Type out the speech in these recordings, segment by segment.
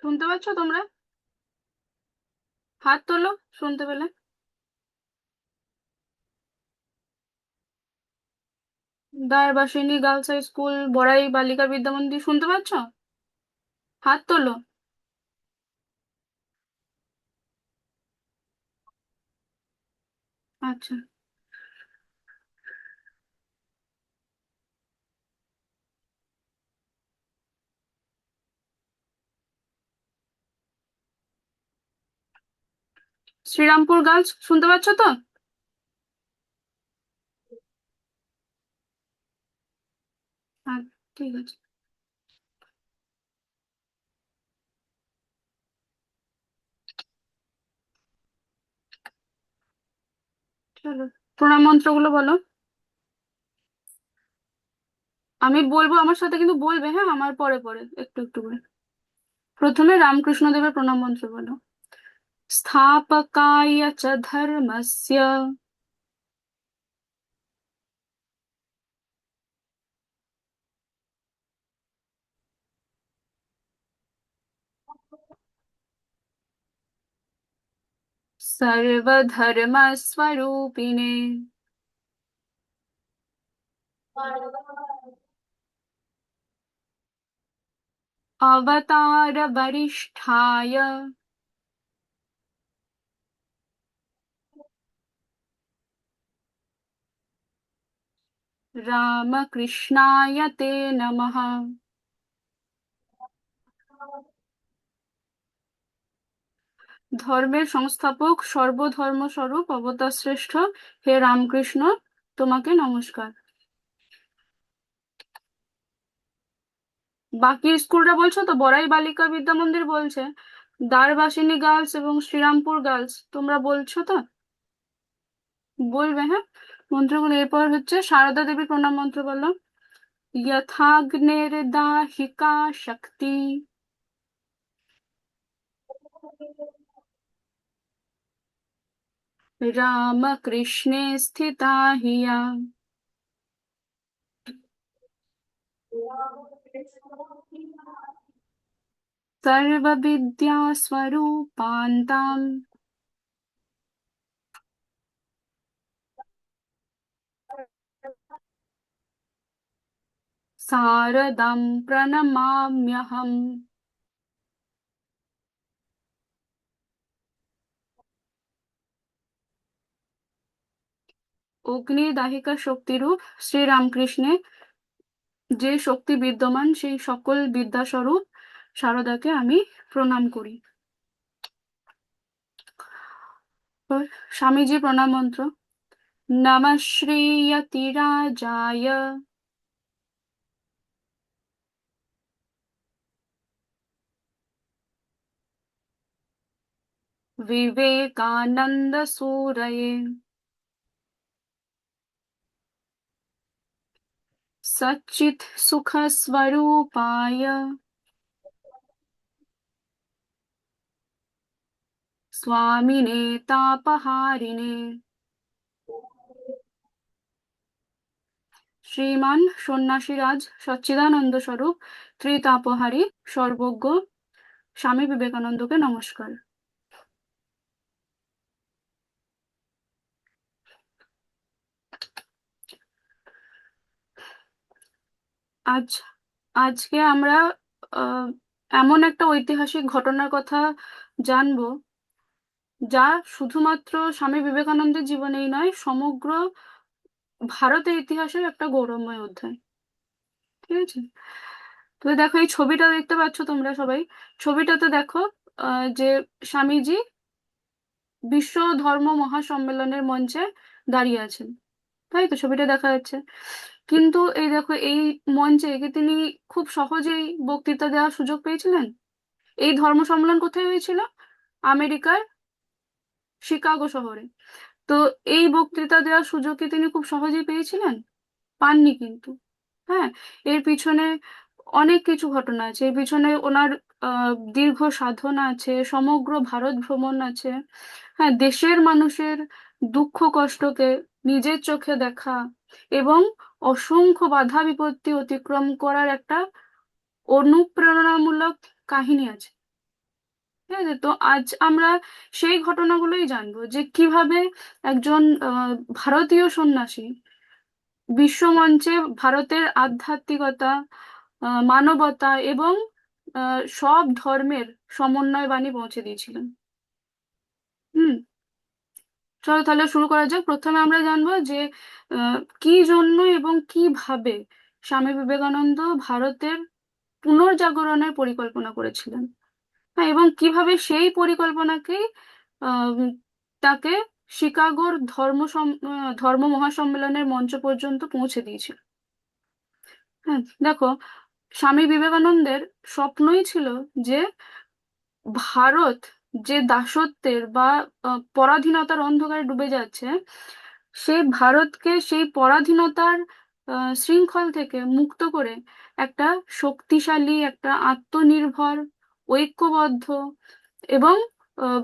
শুনতে পাচ্ছ তোমরা? হাত তোলো শুনতে পেলে। দায়বাসিনী গার্লস হাই স্কুল, বড়াই বালিকা বিদ্যা মন্দির, শুনতে পাচ্ছ? হাত তোলো। আচ্ছা, শ্রীরামপুর গার্লস, শুনতে পাচ্ছ তো? হ্যাঁ, ঠিক আছে। চলো, প্রণাম মন্ত্রগুলো বলো। আমি বলবো, আমার সাথে কিন্তু বলবে, হ্যাঁ, আমার পরে পরে একটু একটু করে। প্রথমে রামকৃষ্ণ দেবের প্রণাম মন্ত্র বলো। স্থাপকায় চ ধর্মস্য সর্বধর্মস্বরূপিণে अवतार वरिष्ठाय रामकृष्णाय ते नमः। ধর্মের সংস্থাপক, সর্বধর্ম স্বরূপ, অবতার শ্রেষ্ঠ হে রামকৃষ্ণ, তোমাকে নমস্কার। বাকি স্কুলরা বলছো তো? বড়াই বালিকা বিদ্যা মন্দির বলছে, দ্বারবাসিনী গার্লস এবং শ্রীরামপুর গার্লস, তোমরা বলছো তো? বলবে, হ্যাঁ, মন্ত্রগুলো। এরপর হচ্ছে সারদা দেবীর প্রণাম মন্ত্র বলো। यथाग्नेर् दाहिका शक्ति रामकृष्णे स्थिता हिया सर्वविद्यास्वरूपान्ताम् शारदां प्रणमाम्यहम्। অগ্নির দাহিকা শক্তিরূপ শ্রীরামকৃষ্ণে যে শক্তি বিদ্যমান, সেই সকল বিদ্যাস্বরূপ শারদাকে আমি প্রণাম করি। এরপর স্বামীজি প্রণাম মন্ত্র। নমঃ শ্রীয়তিরাজায় विवेकानंद सूरये सच्चित् सुख स्वरूपाय स्वामिने तापहारिणे শ্রীমান সন্ন্যাসীরাজ সচ্চিদানন্দ স্বরূপ ত্রিতাপহারী সর্বজ্ঞ স্বামী বিবেকানন্দকে নমস্কার। আজ আজকে আমরা আহ, এমন একটা ঐতিহাসিক ঘটনার কথা জানবো, যা শুধুমাত্র স্বামী বিবেকানন্দের জীবনেই নয়, সমগ্র ভারতের ইতিহাসের একটা গৌরবময় অধ্যায়। ঠিক আছে, তো দেখো, এই ছবিটা দেখতে পাচ্ছ তোমরা সবাই? ছবিটাতে দেখো যে স্বামীজি বিশ্ব ধর্ম মহাসম্মেলনের মঞ্চে দাঁড়িয়ে আছেন, তাই তো ছবিটা দেখা যাচ্ছে। কিন্তু এই দেখো, এই মঞ্চে কি তিনি খুব সহজেই বক্তৃতা দেওয়ার সুযোগ পেয়েছিলেন? এই ধর্ম সম্মেলন কোথায় হয়েছিল? আমেরিকার শিকাগো শহরে। তো এই বক্তৃতা দেওয়ার সুযোগ কি তিনি খুব সহজেই পেয়েছিলেন? পাননি কিন্তু। হ্যাঁ, এর পিছনে অনেক কিছু ঘটনা আছে, এর পিছনে ওনার দীর্ঘ সাধনা আছে, সমগ্র ভারত ভ্রমণ আছে, হ্যাঁ, দেশের মানুষের দুঃখ কষ্টকে নিজের চোখে দেখা, এবং অসংখ্য বাধা বিপত্তি অতিক্রম করার একটা অনুপ্রেরণামূলক কাহিনী আছে। ঠিক আছে, তো আজ আমরা সেই ঘটনাগুলোই জানবো যে কিভাবে একজন ভারতীয় সন্ন্যাসী বিশ্বমঞ্চে ভারতের আধ্যাত্মিকতা, মানবতা এবং সব ধর্মের সমন্বয় বাণী পৌঁছে দিয়েছিলেন। হুম। চলো তাহলে শুরু করা যাক। প্রথমে আমরা জানবো যে কি জন্য এবং কিভাবে স্বামী বিবেকানন্দ ভারতের পুনর্জাগরণের পরিকল্পনা করেছিলেন। হ্যাঁ, এবং কিভাবে সেই পরিকল্পনাকেই আহ, তাকে শিকাগোর ধর্ম মহাসম্মেলনের মঞ্চ পর্যন্ত পৌঁছে দিয়েছিল। হ্যাঁ, দেখো, স্বামী বিবেকানন্দের স্বপ্নই ছিল যে ভারত যে দাসত্বের বা পরাধীনতার অন্ধকারে ডুবে যাচ্ছে, সেই ভারতকে সেই পরাধীনতার শৃঙ্খল থেকে মুক্ত করে একটা শক্তিশালী, একটা আত্মনির্ভর, ঐক্যবদ্ধ এবং আহ,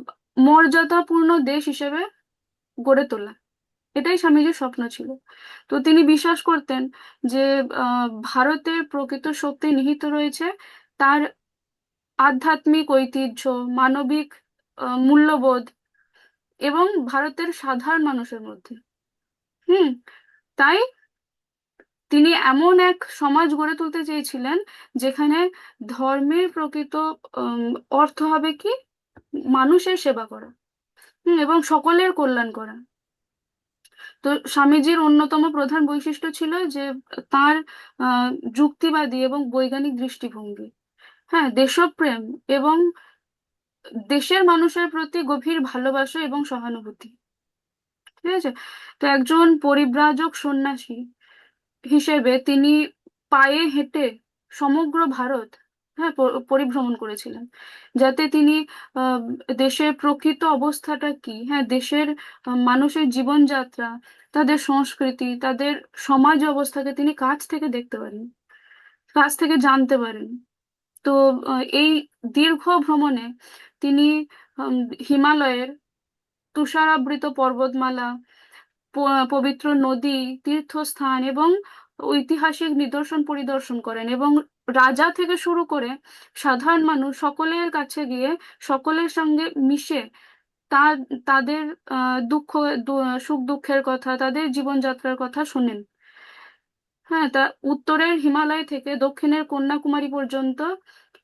মর্যাদাপূর্ণ দেশ হিসেবে গড়ে তোলা। এটাই স্বামীজির স্বপ্ন ছিল। তো তিনি বিশ্বাস করতেন যে ভারতের প্রকৃত শক্তি নিহিত রয়েছে তার আধ্যাত্মিক ঐতিহ্য, মানবিক মূল্যবোধ এবং ভারতের সাধারণ মানুষের মধ্যে। হুম। তাই তিনি এমন এক সমাজ গড়ে তুলতে চেয়েছিলেন যেখানে ধর্মের প্রকৃত উম, অর্থ হবে কি মানুষের সেবা করা। এবং সকলের কল্যাণ করা। তো স্বামীজির অন্যতম প্রধান বৈশিষ্ট্য ছিল যে তার আহ, যুক্তিবাদী এবং বৈজ্ঞানিক দৃষ্টিভঙ্গি। হ্যাঁ, দেশপ্রেম এবং দেশের মানুষের প্রতি গভীর ভালোবাসা এবং সহানুভূতি। ঠিক আছে। তো একজন পরিব্রাজক সন্ন্যাসী হিসেবে তিনি পায়ে হেঁটে সমগ্র ভারত, হ্যাঁ, পরিভ্রমণ করেছিলেন, যাতে তিনি আহ, দেশের প্রকৃত অবস্থাটা কি, হ্যাঁ, দেশের মানুষের জীবনযাত্রা, তাদের সংস্কৃতি, তাদের সমাজ অবস্থাকে তিনি কাছ থেকে দেখতে পারেন, কাছ থেকে জানতে পারেন। তো এই দীর্ঘ ভ্রমণে তিনি উম, হিমালয়ের তুষারাবৃত পর্বতমালা, পবিত্র নদী, তীর্থস্থান এবং ঐতিহাসিক নিদর্শন পরিদর্শন করেন, এবং রাজা থেকে শুরু করে সাধারণ মানুষ সকলের কাছে গিয়ে সকলের সঙ্গে মিশে তার তাদের দুঃখ, সুখ দুঃখের কথা, তাদের জীবনযাত্রার কথা শোনেন। হ্যাঁ, তা উত্তরের হিমালয় থেকে দক্ষিণের কন্যাকুমারী পর্যন্ত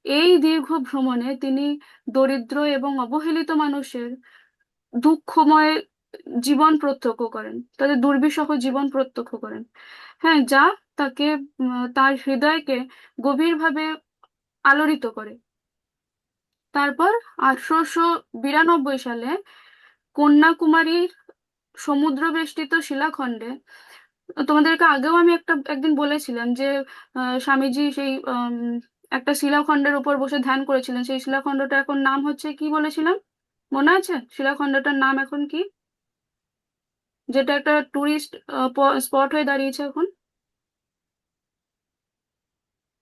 এই দীর্ঘ ভ্রমণে তিনি দরিদ্র এবং অবহেলিত মানুষের দুঃখময় জীবন প্রত্যক্ষ করেন, তাদের দুর্বিষহ জীবন প্রত্যক্ষ করেন। হ্যাঁ, যা তাকে তার হৃদয়কে গভীরভাবে আলোড়িত করে। তারপর 1892 সালে কন্যাকুমারীর সমুদ্র বেষ্টিত শিলাখণ্ডে, তোমাদেরকে আগেও আমি একদিন বলেছিলাম যে স্বামীজি সেই একটা শিলাখণ্ডের উপর বসে ধ্যান করেছিলেন, সেই শিলাখণ্ডটা এখন নাম হচ্ছে কি বলেছিলাম, মনে আছে শিলাখণ্ডটার নাম এখন কি, যেটা একটা টুরিস্ট স্পট হয়ে দাঁড়িয়েছে এখন?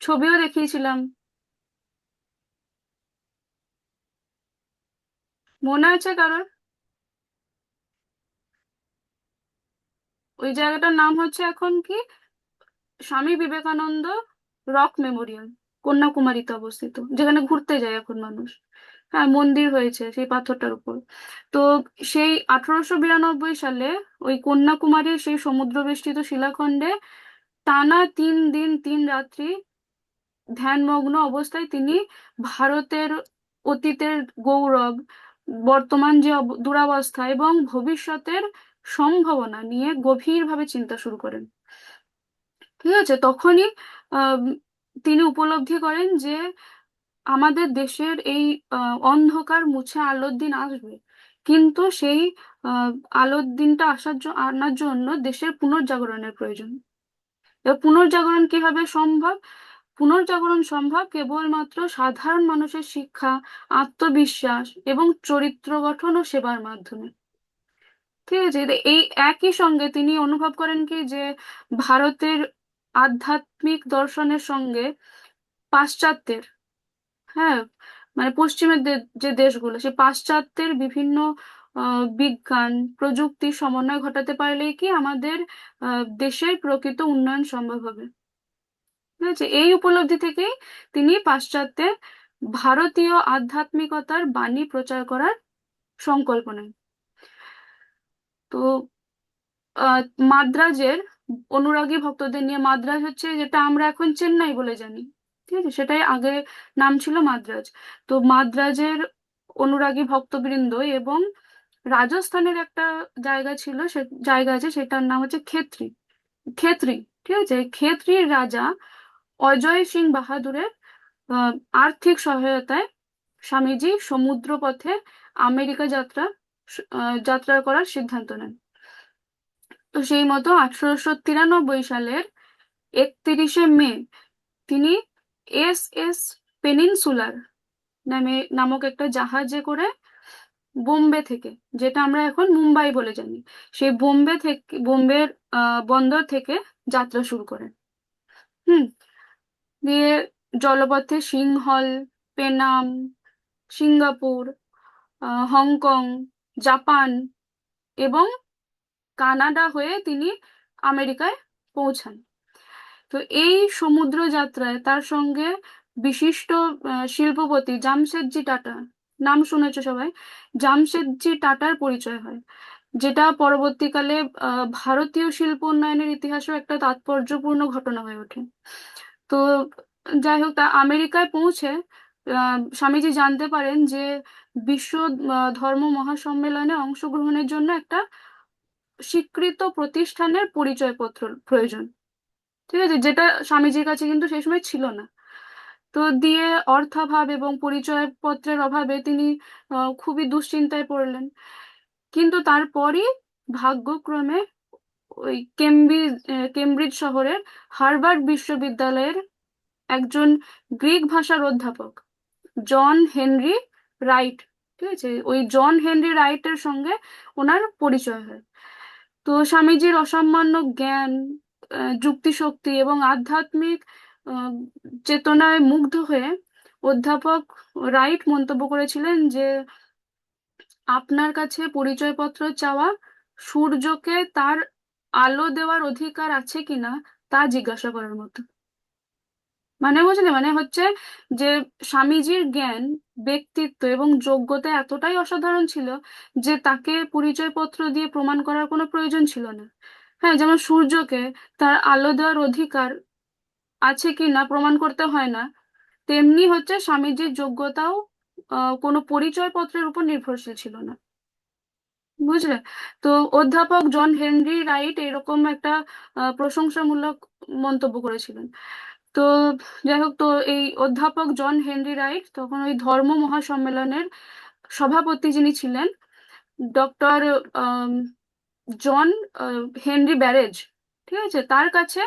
ছবিও দেখিয়েছিলাম। মনে আছে কারোর? ওই জায়গাটার নাম হচ্ছে এখন কি, স্বামী বিবেকানন্দ রক মেমোরিয়াল, কন্যাকুমারীতে অবস্থিত, যেখানে ঘুরতে যায় এখন মানুষ। হ্যাঁ, মন্দির হয়েছে সেই পাথরটার উপর। তো সেই 1892 সালে ওই কন্যাকুমারীর সেই সমুদ্র বেষ্টিত শিলাখণ্ডে টানা 3 দিন 3 রাত্রি ধ্যানমগ্ন অবস্থায় তিনি ভারতের অতীতের গৌরব, বর্তমান যে দুরবস্থা এবং ভবিষ্যতের সম্ভাবনা নিয়ে গভীরভাবে চিন্তা শুরু করেন। ঠিক আছে, তখনই আম, তিনি উপলব্ধি করেন যে আমাদের দেশের এই অন্ধকার মুছে আলোর দিন আসবে, কিন্তু সেই আহ, আলোর দিনটা আনার জন্য দেশের পুনর্জাগরণের প্রয়োজন। এবার পুনর্জাগরণ কিভাবে সম্ভব? পুনর্জাগরণ সম্ভব কেবলমাত্র সাধারণ মানুষের শিক্ষা, আত্মবিশ্বাস এবং চরিত্র গঠন ও সেবার মাধ্যমে। ঠিক আছে, তো এই একই সঙ্গে তিনি অনুভব করেন কি যে ভারতের আধ্যাত্মিক দর্শনের সঙ্গে পাশ্চাত্যের, হ্যাঁ, মানে পশ্চিমের যে দেশগুলো, সে পাশ্চাত্যের বিভিন্ন বিজ্ঞান প্রযুক্তির সমন্বয় ঘটাতে পারলেই কি আমাদের দেশের প্রকৃত উন্নয়ন সম্ভব হবে। ঠিক আছে, এই উপলব্ধি থেকেই তিনি পাশ্চাত্যে ভারতীয় আধ্যাত্মিকতার বাণী প্রচার করার সংকল্প নেন। তো আহ, মাদ্রাজের অনুরাগী ভক্তদের নিয়ে, মাদ্রাজ হচ্ছে যেটা আমরা এখন চেন্নাই বলে জানি, ঠিক আছে, সেটাই আগে নাম ছিল মাদ্রাজ। তো মাদ্রাজের অনুরাগী ভক্তবৃন্দ এবং রাজস্থানের একটা জায়গা ছিল, সে জায়গা আছে, সেটার নাম হচ্ছে খেত্রি। খেত্রি, ঠিক আছে, খেত্রির রাজা অজয় সিং বাহাদুরের আহ, আর্থিক সহায়তায় স্বামীজি সমুদ্রপথে আমেরিকা যাত্রা করার সিদ্ধান্ত নেন। তো সেই মতো 1893 সালের 31শে মে তিনি এস পেনিনসুলার নামক একটা জাহাজে করে বোম্বে থেকে, যেটা আমরা এখন মুম্বাই বলে জানি, সেই বোম্বের বন্দর থেকে যাত্রা শুরু করেন। হুম। দিয়ে জলপথে সিংহল, পেনাম, সিঙ্গাপুর, হংকং, জাপান এবং কানাডা হয়ে তিনি আমেরিকায় পৌঁছান। তো এই সমুদ্র যাত্রায় তার সঙ্গে বিশিষ্ট শিল্পপতি জামশেদজি টাটা, নাম শুনেছো সবাই, জামশেদজি টাটার পরিচয় হয়, যেটা পরবর্তীকালে ভারতীয় শিল্প উন্নয়নের ইতিহাসেও একটা তাৎপর্যপূর্ণ ঘটনা হয়ে ওঠে। তো যাই হোক, তা আমেরিকায় পৌঁছে স্বামীজি জানতে পারেন যে বিশ্ব ধর্ম মহাসম্মেলনে অংশগ্রহণের জন্য একটা স্বীকৃত প্রতিষ্ঠানের পরিচয়পত্র প্রয়োজন, ঠিক আছে, যেটা স্বামীজির কাছে কিন্তু সেই সময় ছিল না। তো দিয়ে অর্থাভাব এবং পরিচয়পত্রের অভাবে তিনি খুবই দুশ্চিন্তায় পড়লেন। কিন্তু তারপরই ভাগ্যক্রমে ওই কেমব্রিজ শহরের হার্ভার্ড বিশ্ববিদ্যালয়ের একজন গ্রিক ভাষার অধ্যাপক জন হেনরি রাইট, ঠিক আছে, ওই জন হেনরি রাইটের সঙ্গে ওনার পরিচয় হয়। তো স্বামীজির অসামান্য জ্ঞান, যুক্তিশক্তি এবং আধ্যাত্মিক আহ, চেতনায় মুগ্ধ হয়ে অধ্যাপক রাইট মন্তব্য করেছিলেন যে আপনার কাছে পরিচয়পত্র চাওয়া সূর্যকে তার আলো দেওয়ার অধিকার আছে কিনা তা জিজ্ঞাসা করার মতো। মানে বুঝলে, মানে হচ্ছে যে স্বামীজির জ্ঞান, ব্যক্তিত্ব এবং যোগ্যতা এতটাই অসাধারণ ছিল যে তাকে পরিচয়পত্র দিয়ে প্রমাণ করার কোনো প্রয়োজন ছিল না। হ্যাঁ, যেমন সূর্যকে তার আলো দেওয়ার অধিকার আছে কি না প্রমাণ করতে হয় না, তেমনি হচ্ছে স্বামীজির যোগ্যতাও কোনো পরিচয়পত্রের উপর নির্ভরশীল ছিল না। বুঝলে? তো অধ্যাপক জন হেনরি রাইট এরকম একটা প্রশংসামূলক মন্তব্য করেছিলেন। তো যাই হোক, তো এই অধ্যাপক জন হেনরি রাইট তখন ওই ধর্ম মহাসম্মেলনের সভাপতি যিনি ছিলেন, ডক্টর জন হেনরি ব্যারেজ, ঠিক আছে, তার কাছে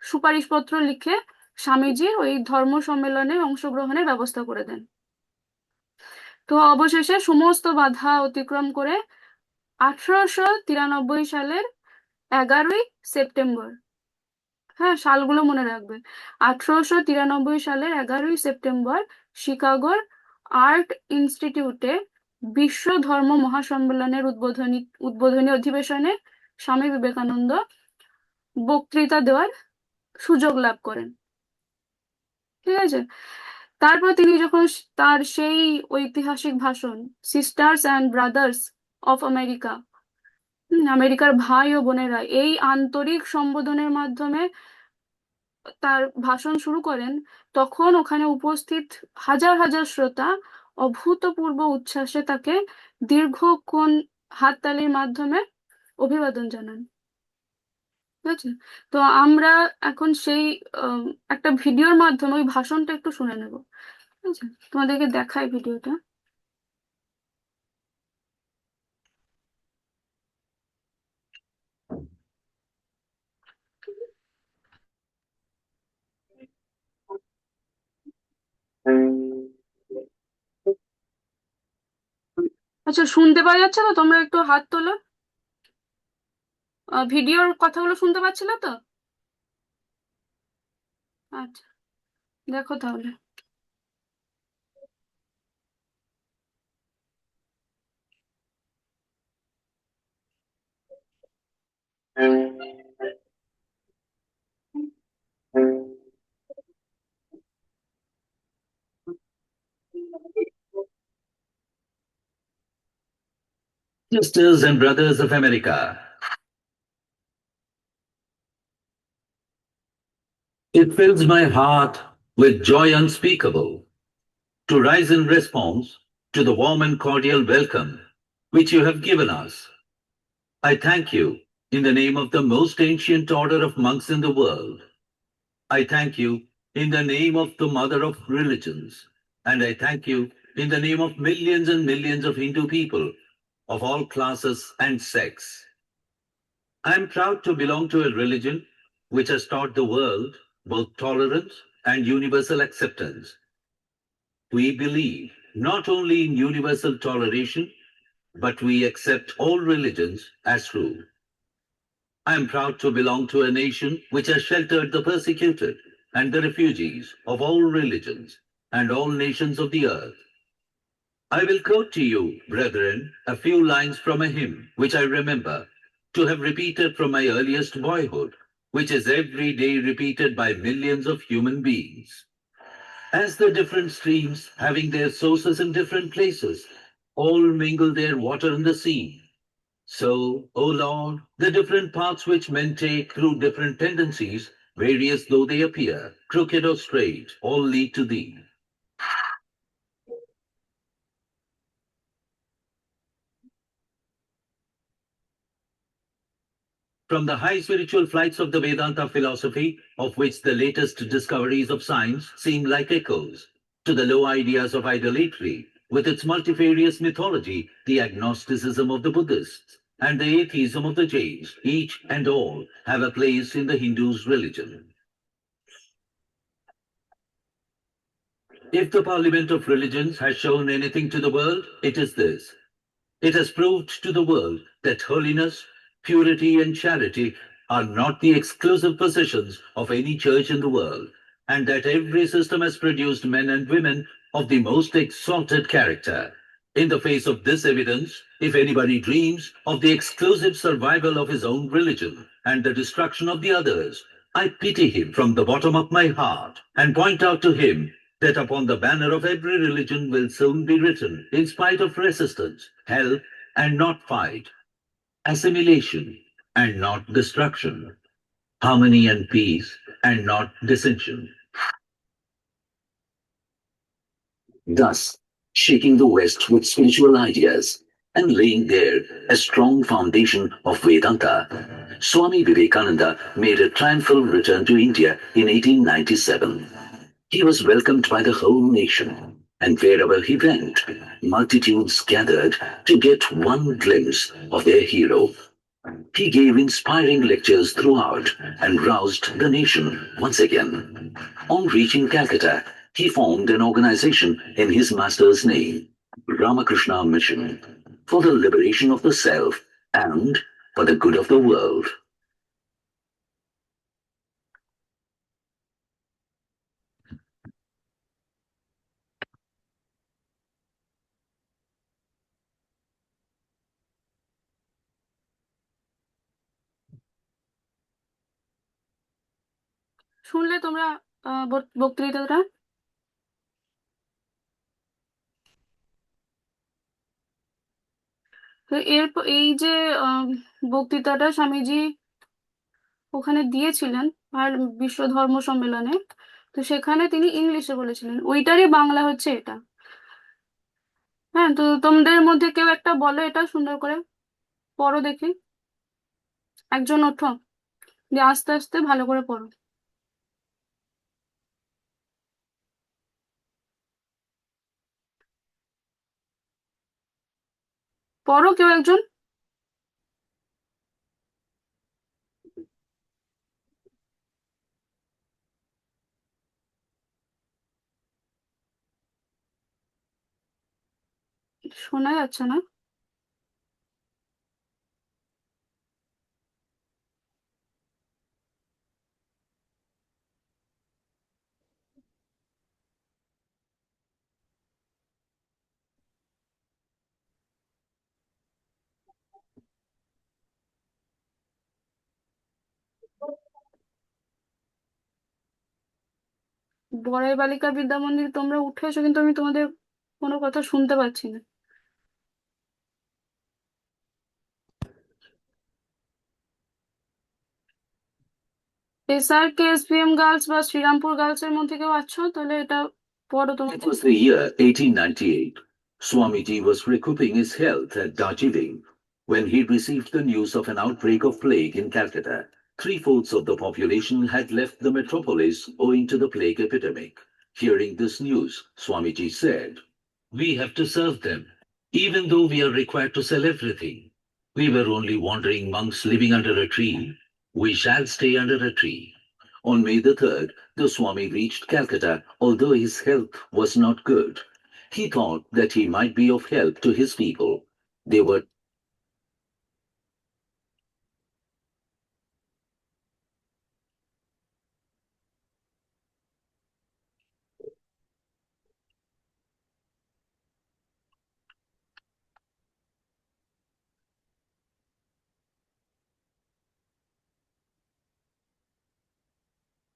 সুপারিশপত্র লিখে স্বামীজির ওই ধর্ম সম্মেলনে অংশগ্রহণের ব্যবস্থা করে দেন। তো অবশেষে সমস্ত বাধা অতিক্রম করে 1893 সালের 11ই সেপ্টেম্বর, হ্যাঁ সালগুলো মনে রাখবে, 1893 সালের 11ই সেপ্টেম্বর শিকাগোর আর্ট ইনস্টিটিউটে বিশ্ব ধর্ম মহাসম্মেলনের উদ্বোধনী অধিবেশনে স্বামী বিবেকানন্দ বক্তৃতা দেওয়ার সুযোগ লাভ করেন। ঠিক আছে। তারপর তিনি যখন তার সেই ঐতিহাসিক ভাষণ sisters and brothers of America, আমেরিকার ভাই ও বোনেরা, এই আন্তরিক সম্বোধনের মাধ্যমে তার ভাষণ শুরু করেন, তখন ওখানে উপস্থিত হাজার হাজার শ্রোতা অভূতপূর্ব উচ্ছ্বাসে তাকে দীর্ঘক্ষণ হাততালির মাধ্যমে অভিবাদন জানান। ঠিক আছে। তো আমরা এখন সেই আম, একটা ভিডিওর মাধ্যমে ওই ভাষণটা একটু শুনে নেব। ঠিক আছে, তোমাদেরকে দেখাই ভিডিওটা। আচ্ছা, শুনতে পাওয়া যাচ্ছে তো? তোমরা একটু হাত তোলো। ভিডিওর কথাগুলো শুনতে পাচ্ছিলে তো? আচ্ছা, দেখো তাহলে। Sisters and brothers of America, it fills my heart with joy unspeakable to rise in response to the warm and cordial welcome which you have given us. I thank you in the name of the most ancient order of monks in the world. I thank you in the name of the mother of religions. And I thank you in the name of millions and millions of Hindu people of all classes and sects. I am proud to belong to a religion which has taught the world both tolerance and universal acceptance. We believe not only in universal toleration, but we accept all religions as true. I am proud to belong to a nation which has sheltered the persecuted and the refugees of all religions and all nations of the earth. I will quote to you, brethren, a few lines from a hymn which I remember to have repeated from my earliest boyhood, which is every day repeated by millions of human beings. As the different streams, having their sources in different places, all mingle their water in the sea, so, O Lord, the different paths which men take through different tendencies, various though they appear, crooked or straight, all lead to thee. From the high spiritual flights of the Vedanta philosophy, of which the latest discoveries of science seem like echoes, to the low ideas of idolatry, with its multifarious mythology, the agnosticism of the Buddhists, and the atheism of the Jains, each and all have a place in the Hindu's religion. If the Parliament of Religions has shown anything to the world, it is this. It has proved to the world that holiness, purity, and charity are not the exclusive possessions of any church in the world, and that every system has produced men and women of the most exalted character. In the face of this evidence, if anybody dreams of the exclusive survival of his own religion and the destruction of the others, I pity him from the bottom of my heart and point out to him that upon the banner of every religion will soon be written, in spite of resistance, help and not fight, assimilation and not destruction, harmony and peace and not dissension. Thus, shaking the West with spiritual ideas and laying there a strong foundation of Vedanta, Swami Vivekananda made a triumphal return to India in 1897. He was welcomed by the whole nation, and wherever he went, multitudes gathered to get one glimpse of their hero. He gave inspiring lectures throughout and roused the nation once again. On reaching Calcutta, he formed an organization in his master's name, Ramakrishna Mission, for the liberation of the self and for the good of the world. শুনলে তোমরা বক্তৃতাটা? তো এই যে আহ, বক্তৃতাটা স্বামীজি ওখানে দিয়েছিলেন আর বিশ্ব ধর্ম সম্মেলনে, তো সেখানে তিনি ইংলিশে বলেছিলেন, ওইটারই বাংলা হচ্ছে এটা। হ্যাঁ, তো তোমাদের মধ্যে কেউ একটা বলো এটা সুন্দর করে, পড়ো দেখি। একজন ওঠো, দিয়ে আস্তে আস্তে ভালো করে পড়ো। পড়ো কেউ একজন। শোনা যাচ্ছে না। বড়াই বালিকা বিদ্যা মন্দির তোমরা উঠে এসো, কিন্তু আমি তোমাদের কোনো কথা শুনতে পাচ্ছি না। SRK SPM গার্লস বা শ্রীরামপুর গার্লস এর মধ্যে কেউ আছো? তাহলে এটা পড়ো তোমার। It was the year 1898. Swamiji was recouping his health at Darjeeling when he received the news of an outbreak of plague in Calcutta. Three-fourths of the population had left the metropolis owing to the plague epidemic. Hearing this news, Swamiji said, "We have to serve them, even though we are required to sell everything. We were only wandering monks living under a tree. We shall stay under a tree." On May the 3rd, the Swami reached Calcutta, although his health was not good. He thought that he might be of help to his people. They were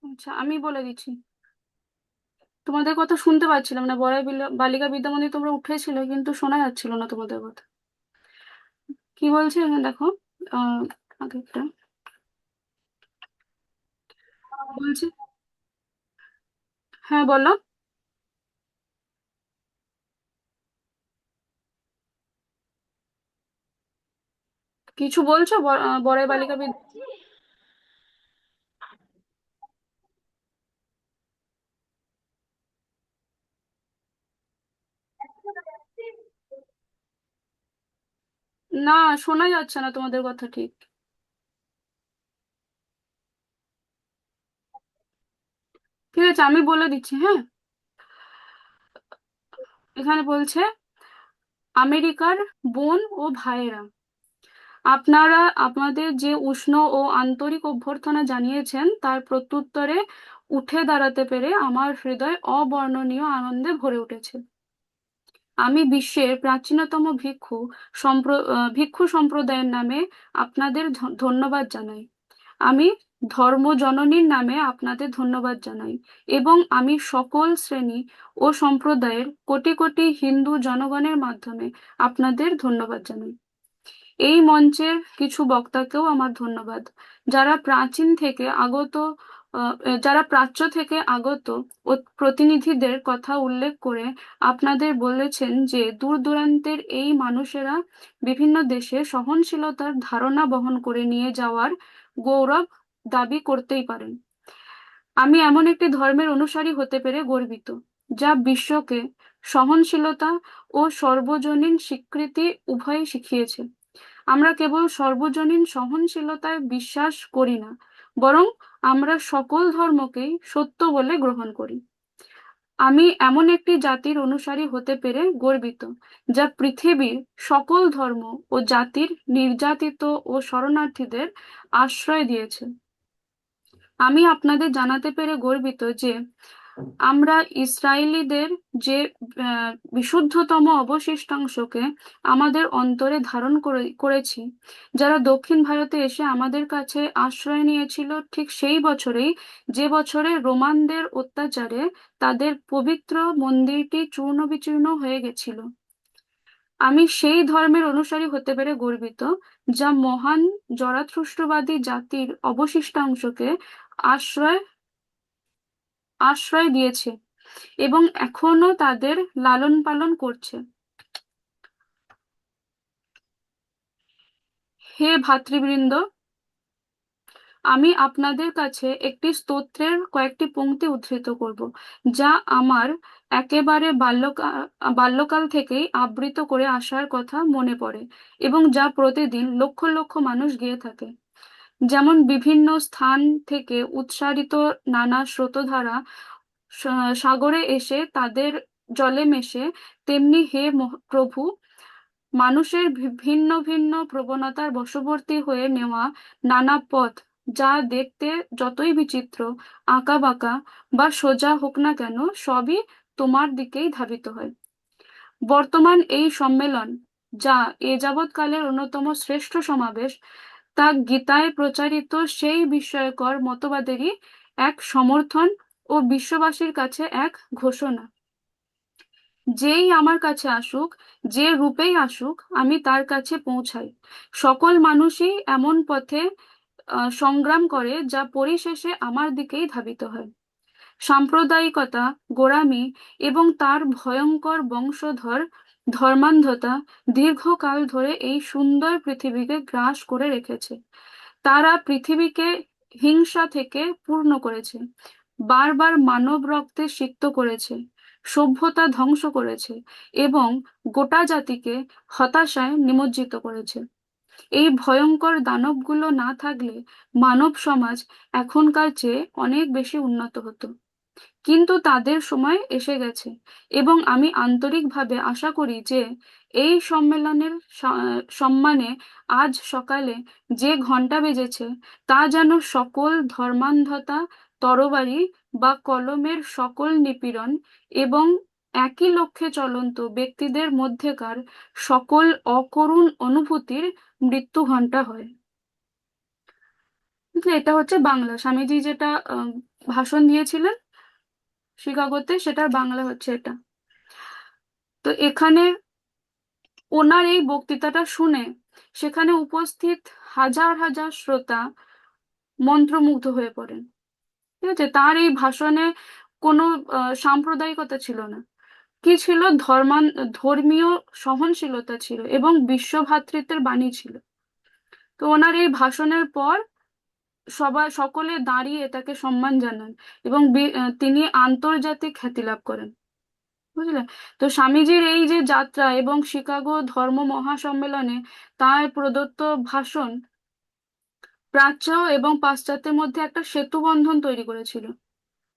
আচ্ছা, আমি বলে দিচ্ছি। তোমাদের কথা শুনতে পাচ্ছিলাম না, বালিকা বিদ্যা মন্দির তোমরা উঠেছিলে কিন্তু শোনা যাচ্ছিল না তোমাদের কথা। কি বলছে এখানে দেখো। আহ আগেরটা বলছে। হ্যাঁ, বলো। কিছু বলছো বড়াই বালিকা বিদ্যা। না, শোনা যাচ্ছে না তোমাদের কথা ঠিক। ঠিক আছে, আমি বলে দিচ্ছি, হ্যাঁ। এখানে বলছে, আমেরিকার বোন ও ভাইয়েরা, আপনারা আপনাদের যে উষ্ণ ও আন্তরিক অভ্যর্থনা জানিয়েছেন তার প্রত্যুত্তরে উঠে দাঁড়াতে পেরে আমার হৃদয় অবর্ণনীয় আনন্দে ভরে উঠেছে। আমি বিশ্বের প্রাচীনতম ভিক্ষু সম্প্রদায়ের নামে আপনাদের ধন্যবাদ জানাই। আমি ধর্মজননীর নামে আপনাদের ধন্যবাদ জানাই, এবং আমি সকল শ্রেণী ও সম্প্রদায়ের কোটি কোটি হিন্দু জনগণের মাধ্যমে আপনাদের ধন্যবাদ জানাই। এই মঞ্চের কিছু বক্তাকেও আমার ধন্যবাদ, যারা প্রাচীন থেকে আগত যারা প্রাচ্য থেকে আগত প্রতিনিধিদের কথা উল্লেখ করে আপনাদের বলেছেন যে দূর দূরান্তের এই মানুষেরা বিভিন্ন দেশে সহনশীলতার ধারণা বহন করে নিয়ে যাওয়ার গৌরব দাবি করতেই পারেন। আমি এমন একটি ধর্মের অনুসারী হতে পেরে গর্বিত, যা বিশ্বকে সহনশীলতা ও সর্বজনীন স্বীকৃতি উভয়ই শিখিয়েছে। আমরা কেবল সর্বজনীন সহনশীলতায় বিশ্বাস করি না, বরং আমরা সকল ধর্মকেই সত্য বলে গ্রহণ করি। আমি এমন একটি জাতির অনুসারী হতে পেরে গর্বিত, যা পৃথিবীর সকল ধর্ম ও জাতির নির্যাতিত ও শরণার্থীদের আশ্রয় দিয়েছে। আমি আপনাদের জানাতে পেরে গর্বিত যে আমরা ইসরায়েলিদের যে বিশুদ্ধতম অবশিষ্টাংশকে আমাদের অন্তরে ধারণ করেছি, যারা দক্ষিণ ভারতে এসে আমাদের কাছে আশ্রয় নিয়েছিল ঠিক সেই বছরেই, যে বছরে রোমানদের অত্যাচারে তাদের পবিত্র মন্দিরটি চূর্ণ বিচূর্ণ হয়ে গেছিল। আমি সেই ধর্মের অনুসারী হতে পেরে গর্বিত, যা মহান জরাথুস্ট্রবাদী জাতির অবশিষ্টাংশকে আশ্রয় আশ্রয় দিয়েছে এবং এখনো তাদের লালন পালন করছে। হে ভ্রাতৃবৃন্দ, আমি আপনাদের কাছে একটি স্তোত্রের কয়েকটি পংক্তি উদ্ধৃত করব, যা আমার একেবারে বাল্যকাল থেকেই আবৃত করে আসার কথা মনে পড়ে এবং যা প্রতিদিন লক্ষ লক্ষ মানুষ গেয়ে থাকে। যেমন বিভিন্ন স্থান থেকে উৎসারিত নানা স্রোতধারা সাগরে এসে তাদের জলে মেশে, তেমনি হে প্রভু, মানুষের ভিন্ন ভিন্ন প্রবণতার বশবর্তী হয়ে নেওয়া নানা পথ, যা দেখতে যতই বিচিত্র, আঁকাবাঁকা বা সোজা হোক না কেন, সবই তোমার দিকেই ধাবিত হয়। বর্তমান এই সম্মেলন, যা এ যাবৎকালের অন্যতম শ্রেষ্ঠ সমাবেশ, তা গীতায় প্রচারিত সেই বিস্ময়কর মতবাদেরই এক সমর্থন ও বিশ্ববাসীর কাছে এক ঘোষণা। যেই আমার কাছে আসুক, যে রূপেই আসুক, আমি তার কাছে পৌঁছাই। সকল মানুষই এমন পথে সংগ্রাম করে, যা পরিশেষে আমার দিকেই ধাবিত হয়। সাম্প্রদায়িকতা, গোঁড়ামি এবং তার ভয়ঙ্কর বংশধর ধর্মান্ধতা দীর্ঘকাল ধরে এই সুন্দর পৃথিবীকে গ্রাস করে রেখেছে। তারা পৃথিবীকে হিংসা থেকে পূর্ণ করেছে, বারবার মানব রক্তে সিক্ত করেছে, সভ্যতা ধ্বংস করেছে এবং গোটা জাতিকে হতাশায় নিমজ্জিত করেছে। এই ভয়ঙ্কর দানবগুলো না থাকলে মানব সমাজ এখনকার চেয়ে অনেক বেশি উন্নত হতো। কিন্তু তাদের সময় এসে গেছে এবং আমি আন্তরিকভাবে আশা করি যে এই সম্মেলনের সম্মানে আজ সকালে যে ঘণ্টা বেজেছে তা যেন সকল ধর্মান্ধতা, তরবারি বা কলমের সকল নিপীড়ন এবং একই লক্ষ্যে চলন্ত ব্যক্তিদের মধ্যেকার সকল অকরুণ অনুভূতির মৃত্যু ঘণ্টা হয়। বুঝলে, এটা হচ্ছে বাংলা। স্বামীজি যেটা ভাষণ দিয়েছিলেন শিকাগোতে, সেটার বাংলা হচ্ছে এটা। তো এখানে ওনার এই বক্তৃতাটা শুনে সেখানে উপস্থিত হাজার হাজার শ্রোতা মন্ত্রমুগ্ধ হয়ে পড়েন। ঠিক আছে, তার এই ভাষণে কোনো সাম্প্রদায়িকতা ছিল না, কি ছিল, ধর্মীয় সহনশীলতা ছিল এবং বিশ্বভ্রাতৃত্বের বাণী ছিল। তো ওনার এই ভাষণের পর সকলে দাঁড়িয়ে তাকে সম্মান জানান এবং তিনি আন্তর্জাতিক খ্যাতি লাভ করেন। বুঝলে, তো স্বামীজির এই যে যাত্রা এবং শিকাগো ধর্ম মহাসম্মেলনে তার প্রদত্ত ভাষণ প্রাচ্য এবং পাশ্চাত্যের মধ্যে একটা সেতু বন্ধন তৈরি করেছিল।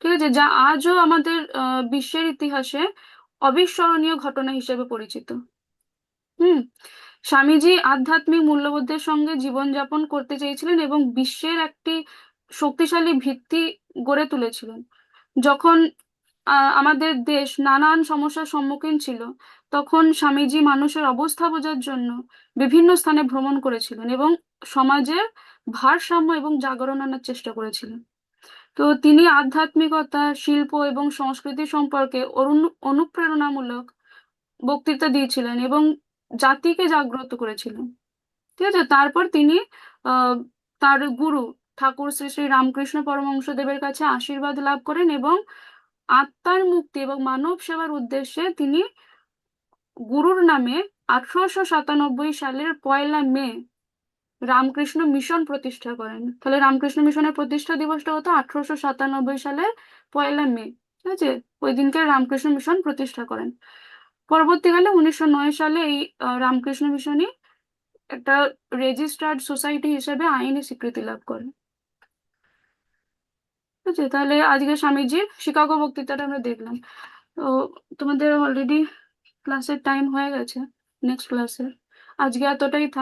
ঠিক আছে, যা আজও আমাদের বিশ্বের ইতিহাসে অবিস্মরণীয় ঘটনা হিসেবে পরিচিত। হুম। স্বামীজি আধ্যাত্মিক মূল্যবোধের সঙ্গে জীবনযাপন করতে চেয়েছিলেন এবং বিশ্বের একটি শক্তিশালী ভিত্তি গড়ে তুলেছিলেন। যখন আমাদের দেশ নানান সমস্যার সম্মুখীন ছিল, তখন স্বামীজি মানুষের অবস্থা বোঝার জন্য বিভিন্ন স্থানে ভ্রমণ করেছিলেন এবং সমাজের ভারসাম্য এবং জাগরণ আনার চেষ্টা করেছিলেন। তো তিনি আধ্যাত্মিকতা, শিল্প এবং সংস্কৃতি সম্পর্কে অনুপ্রেরণামূলক বক্তৃতা দিয়েছিলেন এবং জাতিকে জাগ্রত করেছিলেন। ঠিক আছে, তারপর তিনি আহ তার গুরু ঠাকুর শ্রী শ্রী রামকৃষ্ণ পরমহংসদেবের কাছে আশীর্বাদ লাভ করেন এবং আত্মার মুক্তি এবং মানব সেবার উদ্দেশ্যে তিনি গুরুর নামে 1897 সালের 1 মে রামকৃষ্ণ মিশন প্রতিষ্ঠা করেন। তাহলে রামকৃষ্ণ মিশনের প্রতিষ্ঠা দিবসটা হতো 1897 সালের 1 মে। ঠিক আছে, ওই দিনকে রামকৃষ্ণ মিশন প্রতিষ্ঠা করেন। পরবর্তীকালে 1909 সালে এই রামকৃষ্ণ মিশনই একটা রেজিস্টার্ড সোসাইটি হিসেবে আইনি স্বীকৃতি লাভ করে। ঠিক আছে, তাহলে আজকে স্বামীজির শিকাগো বক্তৃতাটা আমরা দেখলাম। তো তোমাদের অলরেডি ক্লাসের টাইম হয়ে গেছে, নেক্সট ক্লাসে। আজকে এতটাই থাক।